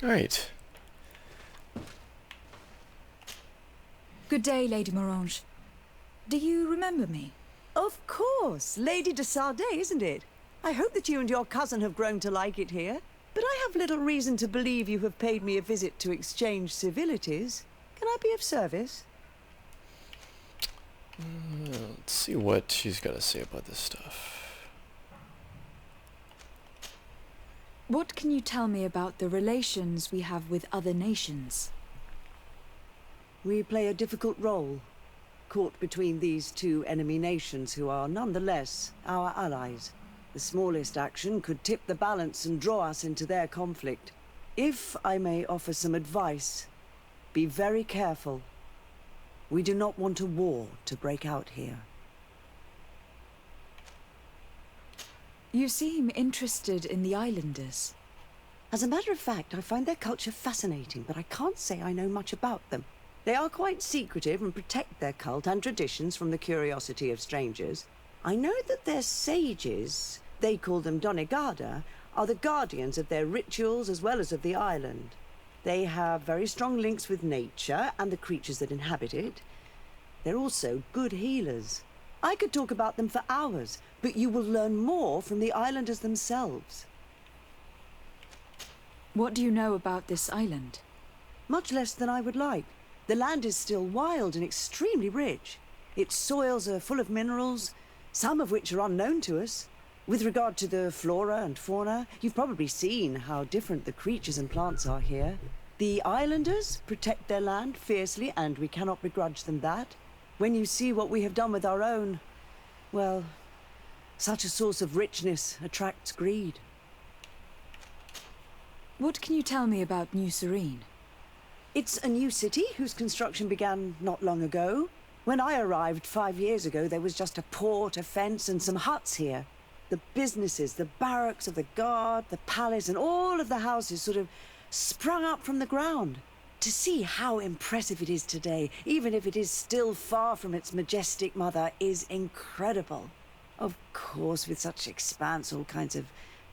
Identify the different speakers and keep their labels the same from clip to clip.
Speaker 1: Alright.
Speaker 2: Good day, Lady Morange. Do you remember me?
Speaker 3: Of course, Lady de Sardet, isn't it? I hope that you and your cousin have grown to like it here. But I have little reason to believe you have paid me a visit to exchange civilities. Can I be of service?
Speaker 1: Let's see what she's got to say about this stuff.
Speaker 2: What can you tell me about the relations we have with other nations?
Speaker 3: We play a difficult role, caught between these two enemy nations who are nonetheless our allies. The smallest action could tip the balance and draw us into their conflict. If I may offer some advice, be very careful. We do not want a war to break out here.
Speaker 2: You seem interested in the islanders.
Speaker 3: As a matter of fact, I find their culture fascinating, but I can't say I know much about them. They are quite secretive and protect their cult and traditions from the curiosity of strangers. I know that their sages, they call them Donegada, are the guardians of their rituals as well as of the island. They have very strong links with nature and the creatures that inhabit it. They're also good healers. I could talk about them for hours, but you will learn more from the islanders themselves.
Speaker 2: What do you know about this island?
Speaker 3: Much less than I would like. The land is still wild and extremely rich. Its soils are full of minerals, some of which are unknown to us. With regard to the flora and fauna, you've probably seen how different the creatures and plants are here. The islanders protect their land fiercely, and we cannot begrudge them that. When you see what we have done with our own, well, such a source of richness attracts greed.
Speaker 2: What can you tell me about New Serene?
Speaker 3: It's a new city whose construction began not long ago. When I arrived 5 years ago, there was just a port, a fence, and some huts here. The businesses, the barracks of the guard, the palace, and all of the houses sort of sprung up from the ground. To see how impressive it is today, even if it is still far from its majestic mother, is incredible. Of course, with such expanse, all kinds of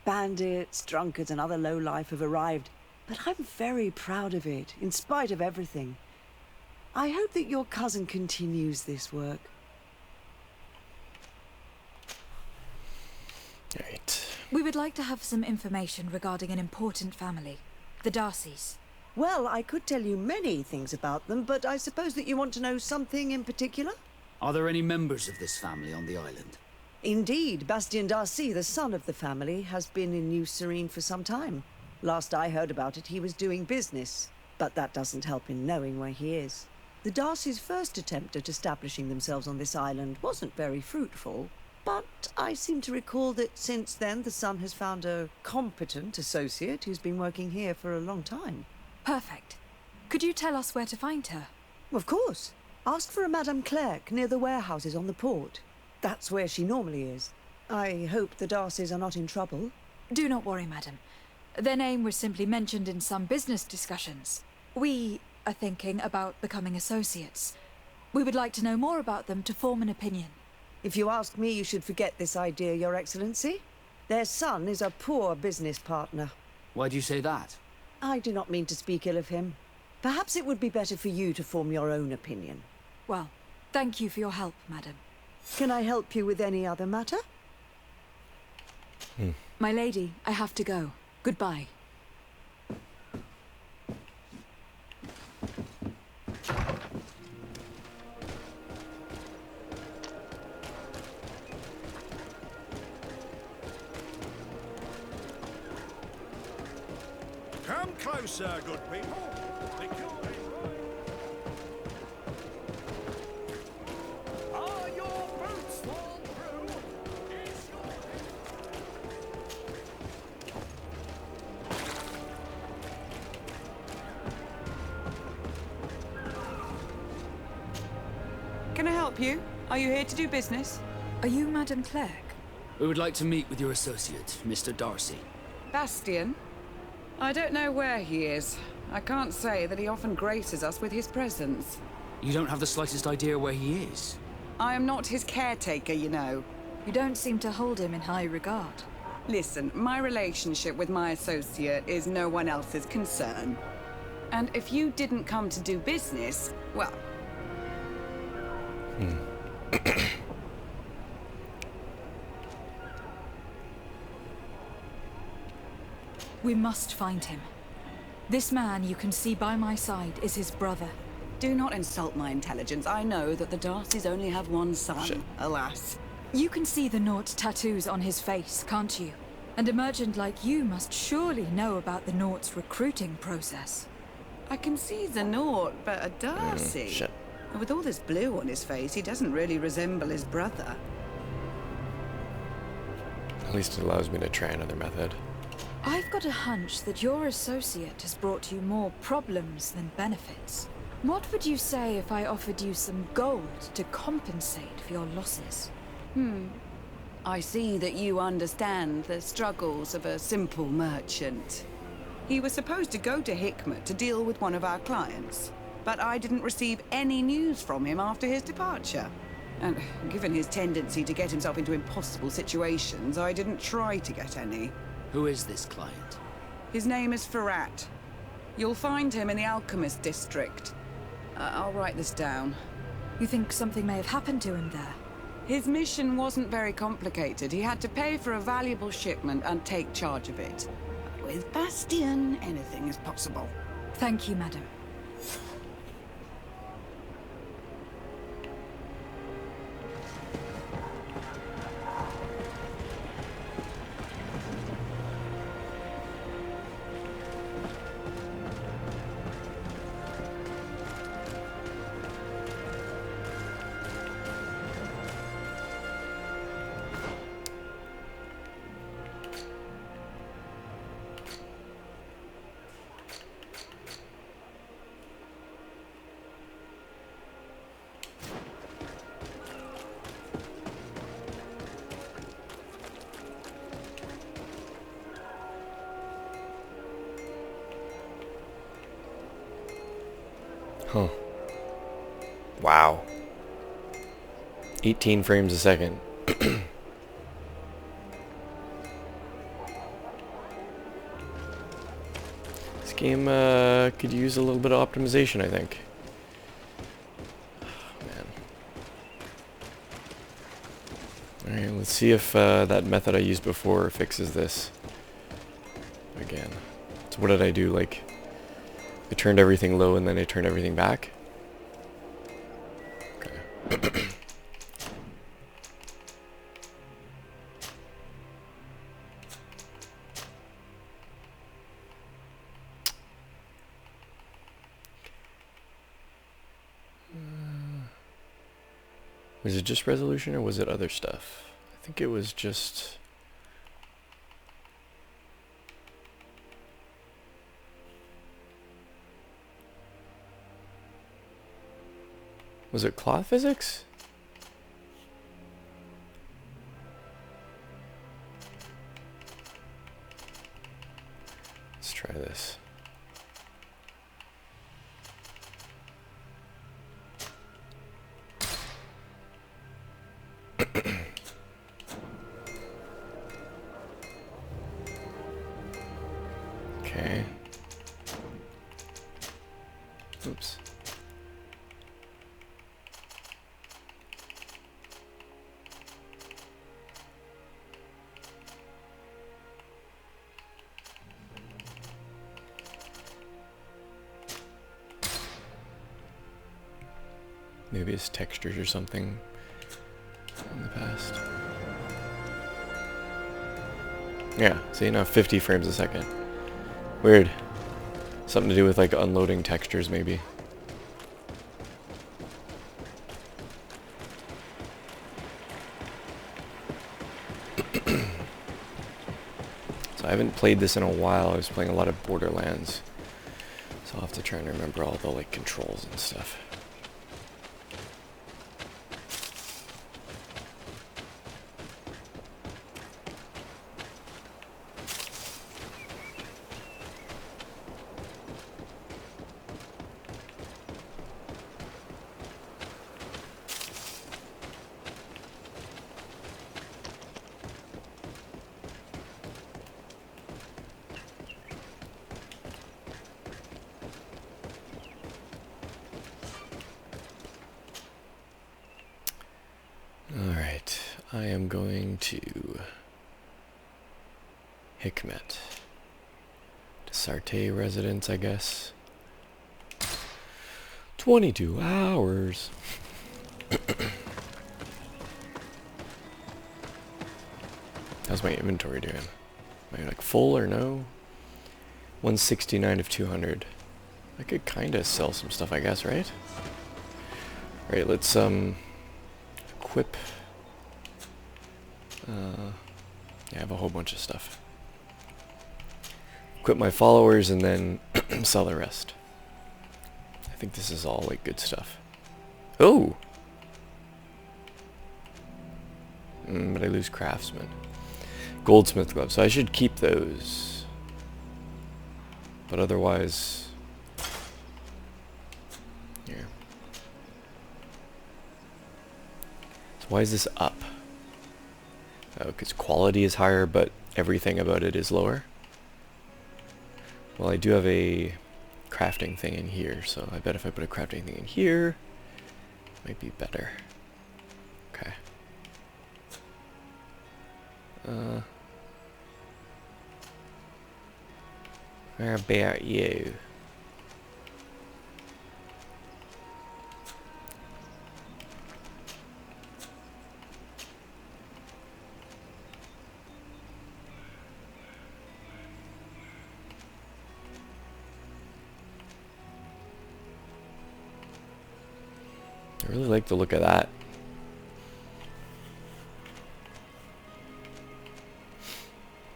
Speaker 3: bandits, drunkards, and other lowlife have arrived. But I'm very proud of it, in spite of everything. I hope that your cousin continues this work.
Speaker 1: Right.
Speaker 2: We would like to have some information regarding an important family, the Darcys.
Speaker 3: Well, I could tell you many things about them, but I suppose that you want to know something in particular?
Speaker 4: Are there any members of this family on the island?
Speaker 3: Indeed, Bastien Darcy, the son of the family, has been in New Serene for some time. Last I heard about it, he was doing business, but that doesn't help in knowing where he is. The Darcys' first attempt at establishing themselves on this island wasn't very fruitful, but I seem to recall that since then the son has found a competent associate who's been working here for a long time.
Speaker 2: Perfect. Could you tell us where to find her?
Speaker 3: Of course. Ask for a Madame Clerc near the warehouses on the port. That's where she normally is. I hope the Darcys are not in trouble.
Speaker 2: Do not worry, madam. Their name was simply mentioned in some business discussions. We are thinking about becoming associates. We would like to know more about them to form an opinion.
Speaker 3: If you ask me, you should forget this idea, Your Excellency. Their son is a poor business partner.
Speaker 4: Why do you say that?
Speaker 3: I do not mean to speak ill of him. Perhaps it would be better for you to form your own opinion.
Speaker 2: Well, thank you for your help, madam.
Speaker 3: Can I help you with any other matter?
Speaker 2: My lady, I have to go. Goodbye.
Speaker 5: Come closer, good people. The cure is right. Are your boots worn through? Is your...
Speaker 6: Can I help you? Are you here to do business?
Speaker 2: Are you Madame Clerc?
Speaker 4: We would like to meet with your associate, Mr. Darcy.
Speaker 6: Bastien? I don't know where he is. I can't say that he often graces us with his presence.
Speaker 4: You don't have the slightest idea where he is?
Speaker 6: I am not his caretaker, you know.
Speaker 2: You don't seem to hold him in high regard.
Speaker 6: Listen, my relationship with my associate is no one else's concern. And if you didn't come to do business, well...
Speaker 2: We must find him. This man you can see by my side is his brother.
Speaker 6: Do not insult my intelligence. I know that the Darcys only have one son,
Speaker 1: Shit.
Speaker 6: alas.
Speaker 2: You can see the Naut tattoos on his face, can't you? And a merchant like you must surely know about the Naut's recruiting process.
Speaker 6: I can see the Naut, but a Darcy...
Speaker 1: Shit.
Speaker 6: And with all this blue on his face, he doesn't really resemble his brother.
Speaker 1: At least it allows me to try another method.
Speaker 2: I've got a hunch that your associate has brought you more problems than benefits. What would you say if I offered you some gold to compensate for your losses?
Speaker 6: I see that you understand the struggles of a simple merchant. He was supposed to go to Hikmet to deal with one of our clients, but I didn't receive any news from him after his departure. And given his tendency to get himself into impossible situations, I didn't try to get any.
Speaker 4: Who is this client?
Speaker 6: His name is Ferrat. You'll find him in the Alchemist District. I'll write this down.
Speaker 2: You think something may have happened to him there?
Speaker 6: His mission wasn't very complicated. He had to pay for a valuable shipment and take charge of it. With Bastion, anything is possible.
Speaker 2: Thank you, madam.
Speaker 1: Huh. Wow. 18 frames a second. This game could use a little bit of optimization, I think. Oh, man. Alright, let's see if that method I used before fixes this again. So what did I do? Like, I turned everything low and then I turned everything back? Okay. Was it just resolution or was it other stuff? I think it was just... Was it cloth physics? Let's try this. Okay. Oops. Maybe it's textures or something in the past. Yeah, see now 50 frames a second. Weird. Something to do with like unloading textures maybe. So I haven't played this in a while. I was playing a lot of Borderlands. So I'll have to try and remember all the like controls and stuff. I am going to Hikmet. Desarte residence, I guess. 22 hours. How's my inventory doing? Am I like full or no? 169 of 200. I could kind of sell some stuff, I guess, right? Alright, let's equip. Yeah, I have a whole bunch of stuff. Equip my followers and then sell the rest. I think this is all like good stuff. Oh! But I lose craftsman. Goldsmith gloves, so I should keep those. But otherwise... Here. So why is this up? Oh, because quality is higher, but everything about it is lower. Well, I do have a crafting thing in here, so I bet if I put a crafting thing in here, it might be better. Okay. Where about you? I really like the look of that.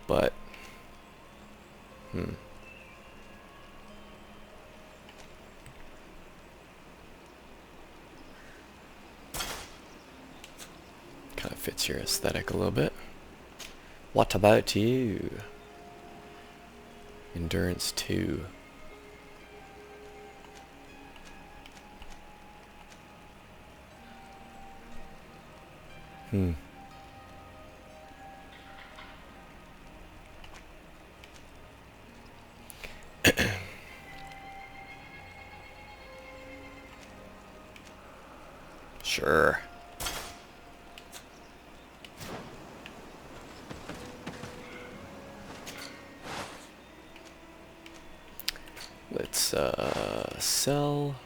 Speaker 1: But, kind of fits your aesthetic a little bit. What about you? Endurance 2. Sure. Let's sell.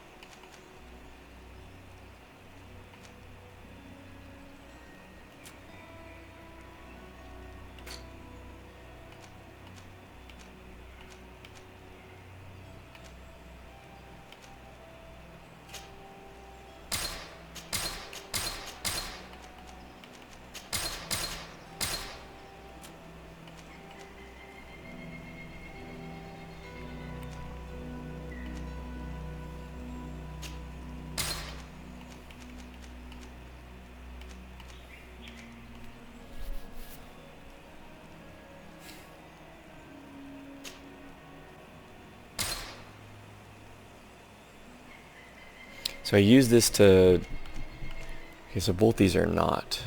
Speaker 1: So I use this to... Okay, so both these are not.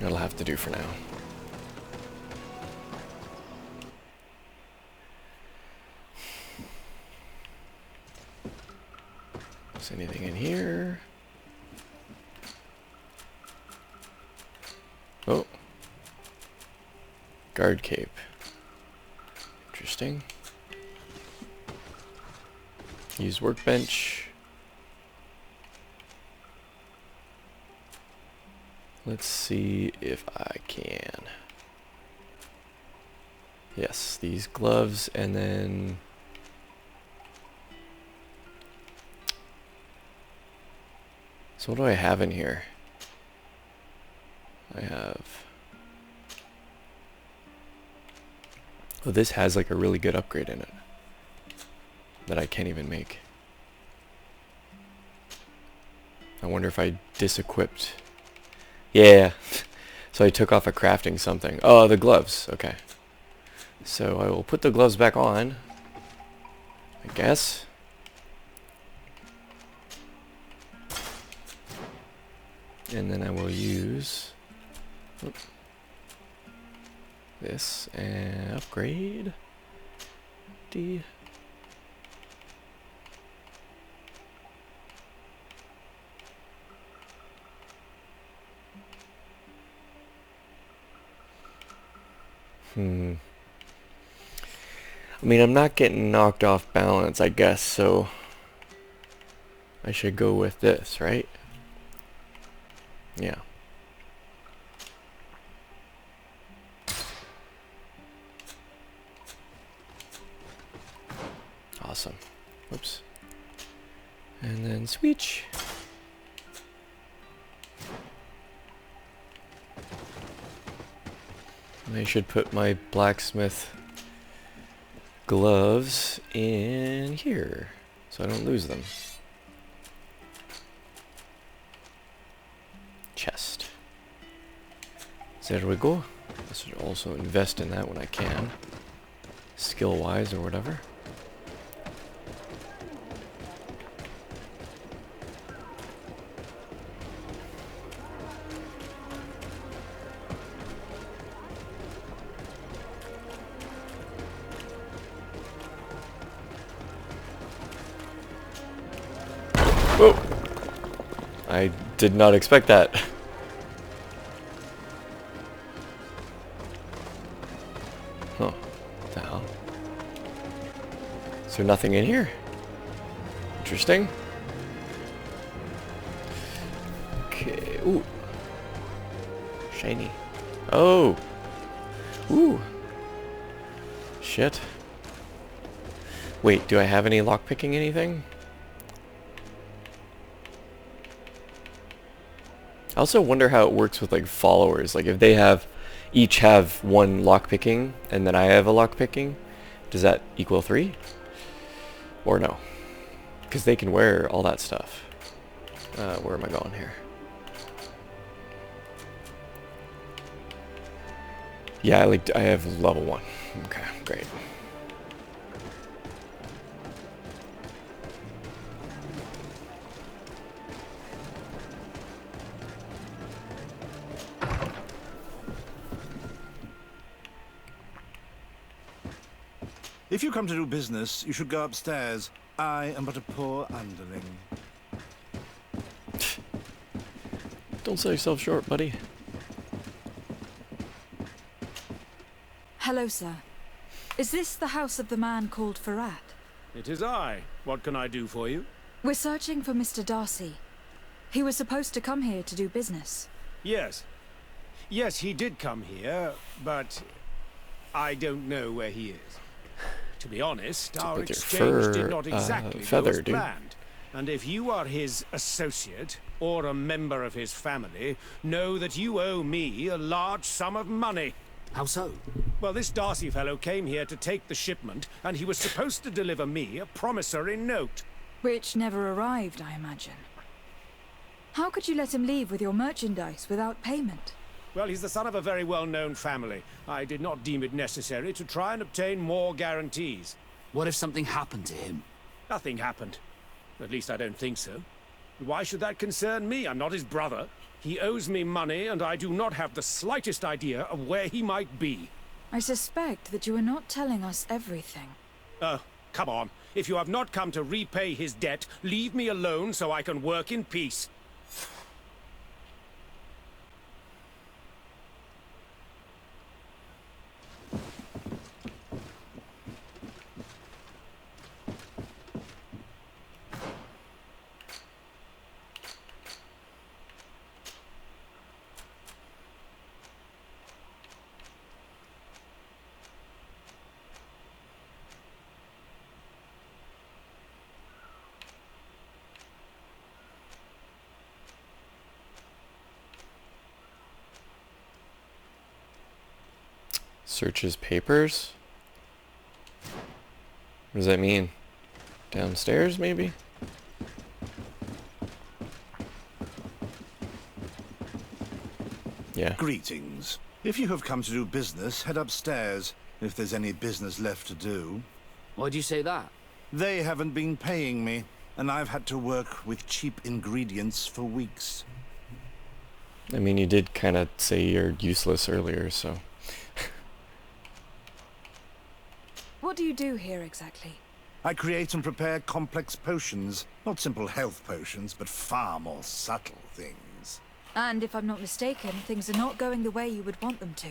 Speaker 1: That'll have to do for now. Is anything in here? Oh. Guard cape. Interesting. Use workbench. Let's see if I can. Yes, these gloves, and then... So what do I have in here? I have... Oh, this has like a really good upgrade in it that I can't even make. I wonder if I disequipped... Yeah, So I took off a crafting something. Oh, the gloves. Okay. So I will put the gloves back on, I guess. And then I will use this and upgrade D. I mean, I'm not getting knocked off balance, I guess, so I should go with this, right? Yeah. Awesome. Whoops. And then switch. I should put my blacksmith gloves in here so I don't lose them. Chest. There we go. I should also invest in that when I can, skill-wise or whatever. Whoa! I did not expect that. Huh. What the hell? Is there nothing in here? Interesting. Okay. Ooh. Shiny. Oh! Ooh. Shit. Wait, do I have any lockpicking anything? I also wonder how it works with like followers. Like if they have each have one lockpicking and then I have a lockpicking, does that equal 3? Or no? Because they can wear all that stuff. Where am I going here? Yeah, I have level 1. Okay, great.
Speaker 7: If you come to do business, you should go upstairs. I am but a poor underling.
Speaker 1: Don't sell yourself short, buddy.
Speaker 2: Hello, sir. Is this the house of the man called Farad?
Speaker 5: It is I. What can I do for you?
Speaker 2: We're searching for Mr. Darcy. He was supposed to come here to do business.
Speaker 5: Yes. Yes, he did come here, but I don't know where he is. To be honest, our
Speaker 1: with your
Speaker 5: exchange did
Speaker 1: fur,
Speaker 5: not exactly go
Speaker 1: feather,
Speaker 5: as
Speaker 1: dude.
Speaker 5: planned. And if you are his associate, or a member of his family, know that you owe me a large sum of money.
Speaker 4: How so?
Speaker 5: Well, this Darcy fellow came here to take the shipment, and he was supposed to deliver me a promissory note.
Speaker 2: Which never arrived, I imagine. How could you let him leave with your merchandise without payment?
Speaker 5: Well, he's the son of a very well-known family. I did not deem it necessary to try and obtain more guarantees.
Speaker 4: What if something happened to him?
Speaker 5: Nothing happened. At least I don't think so. Why should that concern me? I'm not his brother. He owes me money, and I do not have the slightest idea of where he might be.
Speaker 2: I suspect that you are not telling us everything.
Speaker 5: Come on. If you have not come to repay his debt, leave me alone so I can work in peace.
Speaker 1: Search his papers? What does that mean? Downstairs, maybe? Yeah.
Speaker 7: Greetings. If you have come to do business, head upstairs, if there's any business left to do.
Speaker 4: Why'd you say that?
Speaker 7: They haven't been paying me, and I've had to work with cheap ingredients for weeks.
Speaker 1: I mean, you did kind of say you're useless earlier, so...
Speaker 2: What do you do here exactly?
Speaker 7: I create and prepare complex potions. Not simple health potions, but far more subtle things.
Speaker 2: And if I'm not mistaken, things are not going the way you would want them to.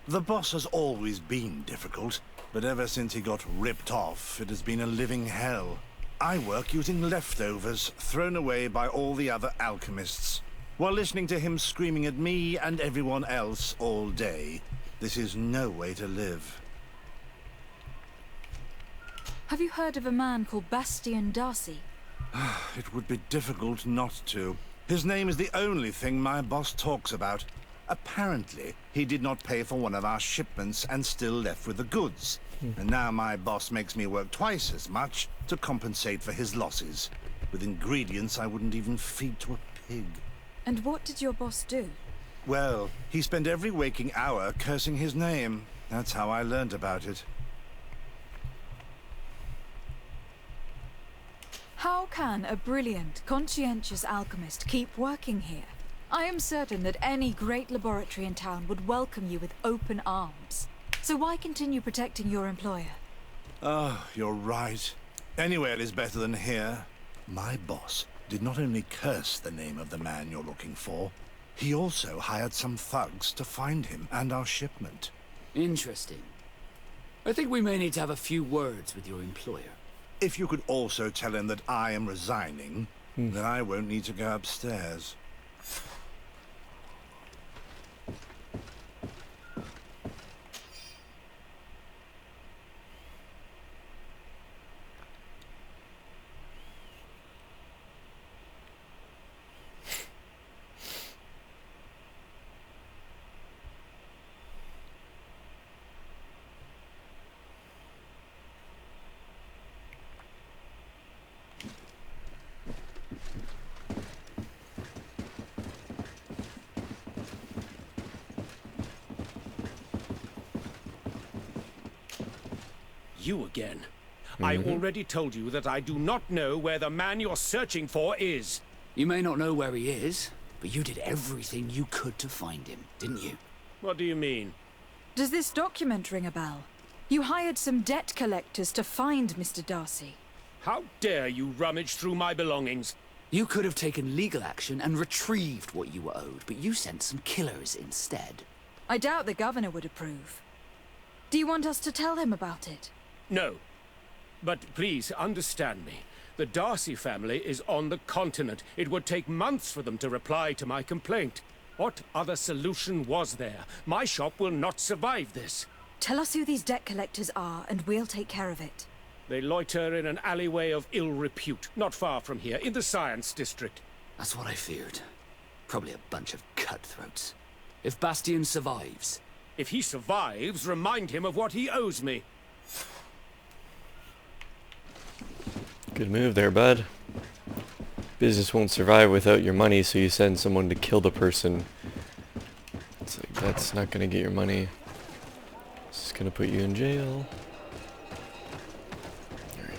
Speaker 7: The boss has always been difficult, but ever since he got ripped off, it has been a living hell. I work using leftovers thrown away by all the other alchemists, while listening to him screaming at me and everyone else all day. This is no way to live.
Speaker 2: Have you heard of a man called Bastian Darcy?
Speaker 7: It would be difficult not to. His name is the only thing my boss talks about. Apparently, he did not pay for one of our shipments and still left with the goods. And now my boss makes me work twice as much to compensate for his losses, with ingredients I wouldn't even feed to a pig.
Speaker 2: And what did your boss do?
Speaker 7: Well, he spent every waking hour cursing his name. That's how I learned about it.
Speaker 2: How can a brilliant, conscientious alchemist keep working here? I am certain that any great laboratory in town would welcome you with open arms. So why continue protecting your employer?
Speaker 7: You're right. Anywhere is better than here. My boss did not only curse the name of the man you're looking for, he also hired some thugs to find him and our shipment.
Speaker 4: Interesting. I think we may need to have a few words with your employer.
Speaker 7: If you could also tell him that I am resigning, then I won't need to go upstairs.
Speaker 5: You again. I already told you that I do not know where the man you're searching for is.
Speaker 4: You may not know where he is, but you did everything you could to find him, didn't you?
Speaker 5: What do you mean?
Speaker 2: Does this document ring a bell? You hired some debt collectors to find Mr. Darcy.
Speaker 5: How dare you rummage through my belongings?
Speaker 4: You could have taken legal action and retrieved what you were owed, but you sent some killers instead.
Speaker 2: I doubt the governor would approve. Do you want us to tell him about it?
Speaker 5: No. But please understand me. The Darcy family is on the continent. It would take months for them to reply to my complaint. What other solution was there? My shop will not survive this.
Speaker 2: Tell us who these debt collectors are, and we'll take care of it.
Speaker 5: They loiter in an alleyway of ill repute, not far from here, in the Science District.
Speaker 4: That's what I feared. Probably a bunch of cutthroats. If Bastian survives...
Speaker 5: If he survives, remind him of what he owes me.
Speaker 1: Good move there, bud. Business won't survive without your money, so you send someone to kill the person. It's like, that's not gonna get your money. It's just gonna put you in jail. Alright.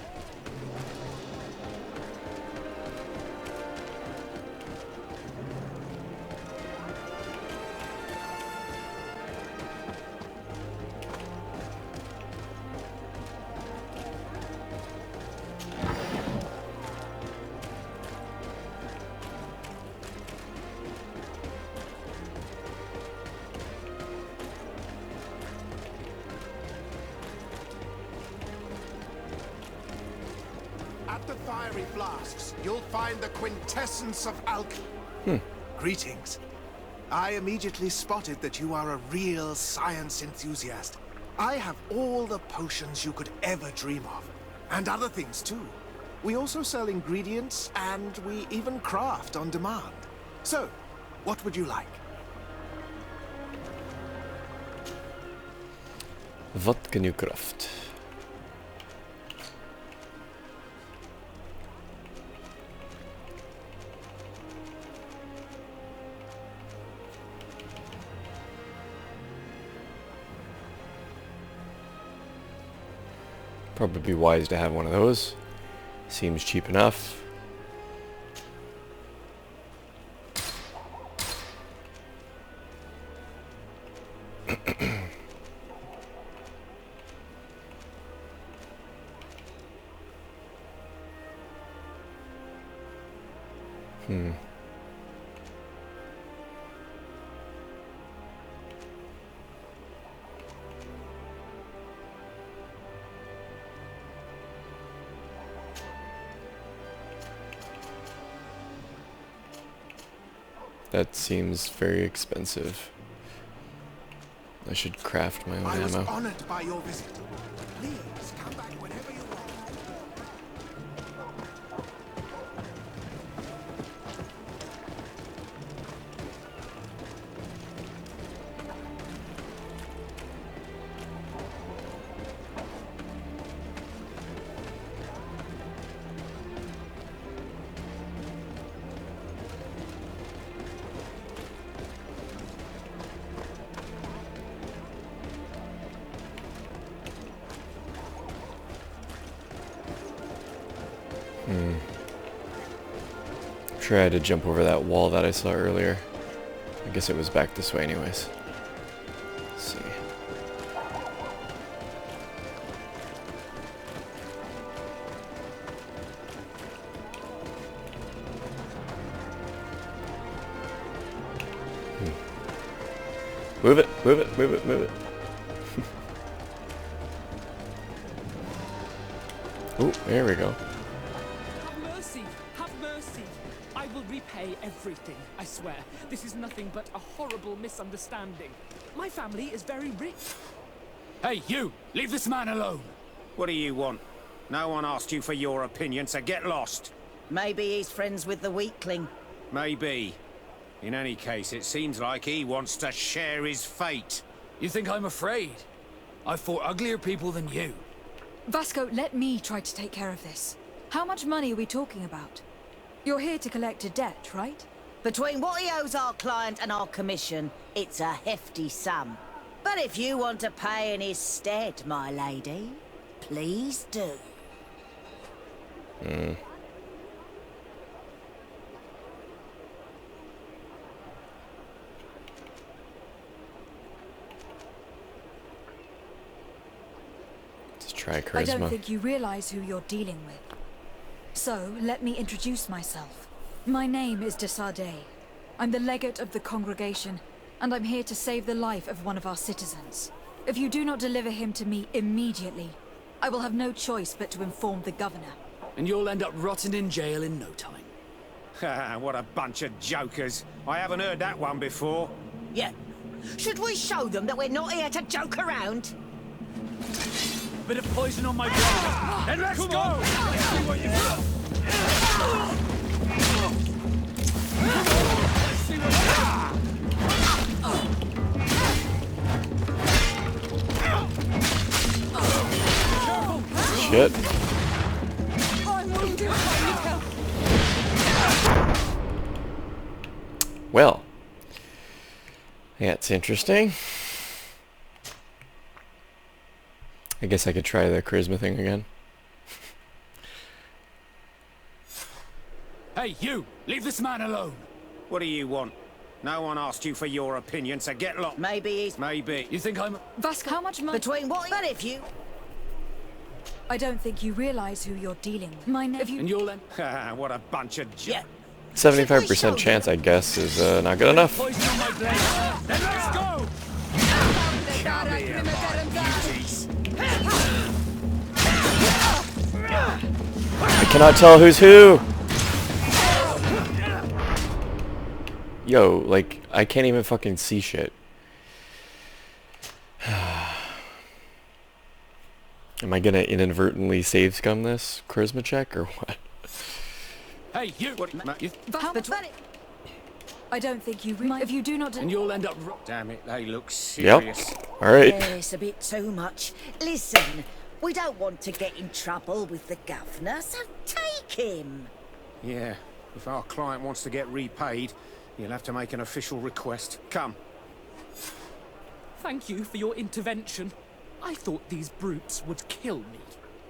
Speaker 8: At the fiery flasks, you'll find the quintessence of alchemy. Greetings. I immediately spotted that you are a real science enthusiast. I have all the potions you could ever dream of, and other things too. We also sell ingredients, and we even craft on demand. So, what would you like?
Speaker 1: Wat kan je kraft? Probably be wise to have one of those. Seems cheap enough. That seems very expensive. I should craft my own
Speaker 8: I was
Speaker 1: ammo.
Speaker 8: honored by your visit. Please come back whenever you want.
Speaker 1: I'm sure I had to jump over that wall that I saw earlier. I guess it was back this way anyways. Let's see. Move it, move it, move it, move it. Oh, there we go.
Speaker 9: Have mercy! Have mercy! I will repay everything, I swear. This is nothing but a horrible misunderstanding. My family is very rich.
Speaker 4: Hey, you! Leave this man alone!
Speaker 10: What do you want? No one asked you for your opinion, so get lost.
Speaker 11: Maybe he's friends with the weakling.
Speaker 10: Maybe. In any case, it seems like he wants to share his fate.
Speaker 4: You think I'm afraid? I've fought uglier people than you.
Speaker 2: Vasco, let me try to take care of this. How much money are we talking about? You're here to collect a debt, right?
Speaker 11: Between what he owes our client and our commission, it's a hefty sum. But if you want to pay in his stead, my lady, please do.
Speaker 1: Let's try charisma.
Speaker 2: I don't think you realize who you're dealing with. So, let me introduce myself. My name is de Sardet. I'm the legate of the congregation, and I'm here to save the life of one of our citizens. If you do not deliver him to me immediately, I will have no choice but to inform the governor.
Speaker 4: And you'll end up rotting in jail in no time.
Speaker 10: Ha! What a bunch of jokers. I haven't heard that one before.
Speaker 11: Yeah. Should we show them that we're not here to joke around?
Speaker 4: Bit of poison on my brain. Then let's go! Let's see what you got. Let's see what you got.
Speaker 1: Shit. Well, that's interesting. I guess I could try the charisma thing again.
Speaker 4: Hey, you! Leave this man alone!
Speaker 10: What do you want? No one asked you for your opinion, so get lost.
Speaker 11: Maybe he's...
Speaker 10: Maybe.
Speaker 4: You think I'm...
Speaker 2: Vasco, how much money?
Speaker 11: Between what... But if you...
Speaker 2: I don't think you realize who you're dealing with. My name...
Speaker 4: And you'll end...
Speaker 10: Ha! What a bunch of
Speaker 11: Yeah.
Speaker 1: 75% chance, I guess, is not good enough.
Speaker 4: Poison on my blade. Then let's go!
Speaker 10: Come here, my beauties.
Speaker 1: I cannot tell who's who! Yo, like, I can't even fucking see shit. Am I gonna inadvertently save scum this charisma check, or what?
Speaker 4: Hey, you! You...
Speaker 2: How much money? I don't think you realize... If you do not...
Speaker 4: And you'll end up...
Speaker 10: Damn it, they look
Speaker 1: Yep.
Speaker 10: serious.
Speaker 1: Alright.
Speaker 11: Yeah, it's a bit too much. Listen, we don't want to get in trouble with the governor, so take him.
Speaker 10: Yeah, if our client wants to get repaid, you'll have to make an official request. Come.
Speaker 9: Thank you for your intervention. I thought these brutes would kill me.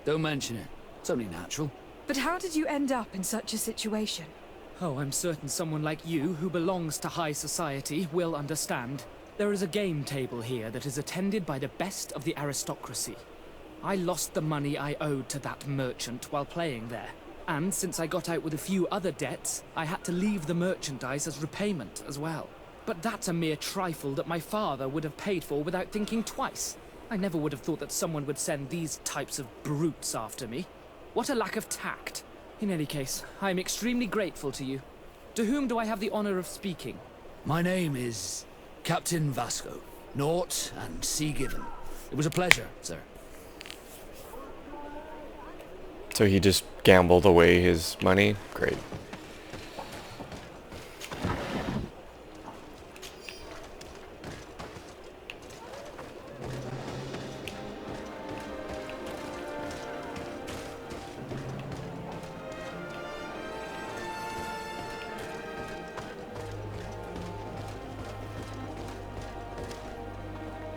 Speaker 4: Don't mention it. It's only natural.
Speaker 2: But how did you end up in such a situation?
Speaker 9: Oh, I'm certain someone like you, who belongs to high society, will understand. There is a game table here that is attended by the best of the aristocracy. I lost the money I owed to that merchant while playing there. And since I got out with a few other debts, I had to leave the merchandise as repayment as well. But that's a mere trifle that my father would have paid for without thinking twice. I never would have thought that someone would send these types of brutes after me. What a lack of tact. In any case, I am extremely grateful to you. To whom do I have the honor of speaking?
Speaker 4: My name is Captain Vasco. Naught and Sea Given. It was a pleasure, sir.
Speaker 1: So he just gambled away his money? Great.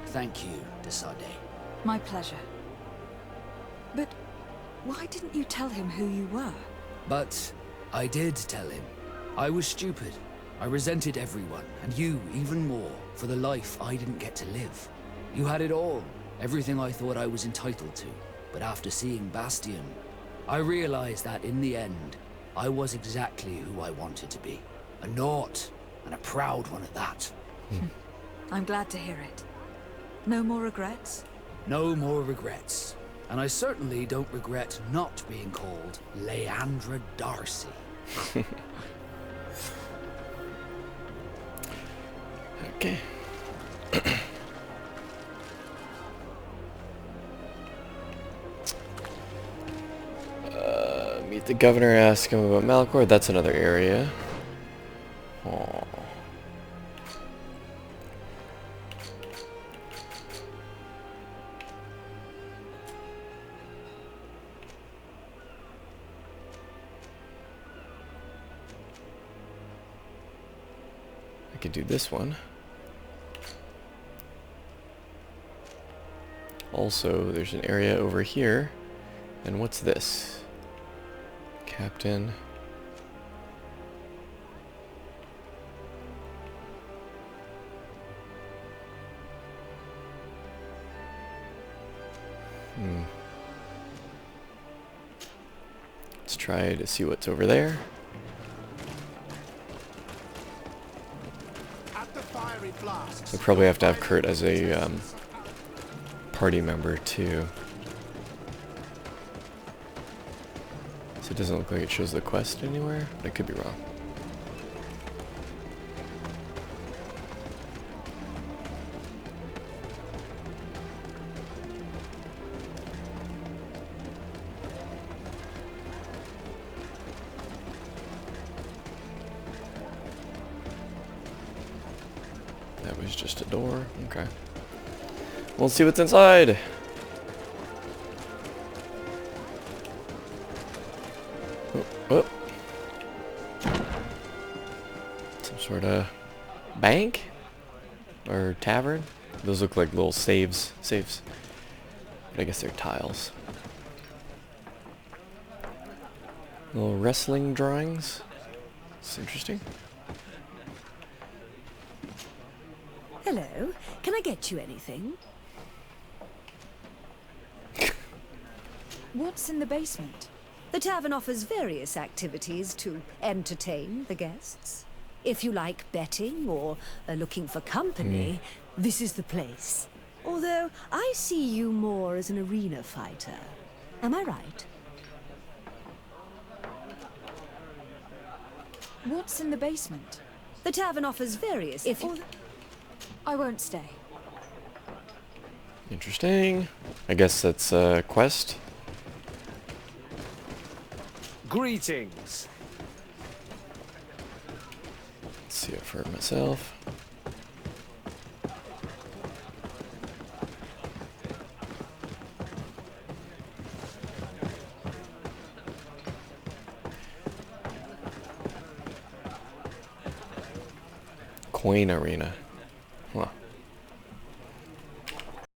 Speaker 4: Thank you, Desade.
Speaker 2: My pleasure. But why didn't you tell him who you were?
Speaker 4: But I did tell him. I was stupid. I resented everyone, and you even more, for the life I didn't get to live. You had it all, everything I thought I was entitled to. But after seeing Bastion, I realized that in the end, I was exactly who I wanted to be. A naught, and a proud one at that.
Speaker 2: I'm glad to hear it. No more regrets?
Speaker 4: No more regrets. And I certainly don't regret not being called Leandra Darcy.
Speaker 1: Okay. Meet the governor, ask him about Malachor. That's another area. Aww. I could do this one. Also, there's an area over here. And what's this? Captain. Let's try to see what's over there.
Speaker 8: At the fiery flasks,
Speaker 1: I probably have to have Kurt as a party member too. So it doesn't look like it shows the quest anywhere, but I could be wrong. That was just a door. Okay. We'll see what's inside. Oh. Some sort of bank or tavern. Those look like little safes. But I guess they're tiles. Little wrestling drawings. It's interesting.
Speaker 12: Hello. Can I get you anything?
Speaker 2: What's in the basement?
Speaker 12: The tavern offers various activities to entertain the guests. If you like betting or are looking for company, this is the place. Although I see you more as an arena fighter. Am I right?
Speaker 2: What's in the basement?
Speaker 12: The tavern offers various...
Speaker 2: I won't stay.
Speaker 1: Interesting. I guess that's a quest.
Speaker 5: Greetings.
Speaker 1: Let's see it for myself. Coin arena. Huh.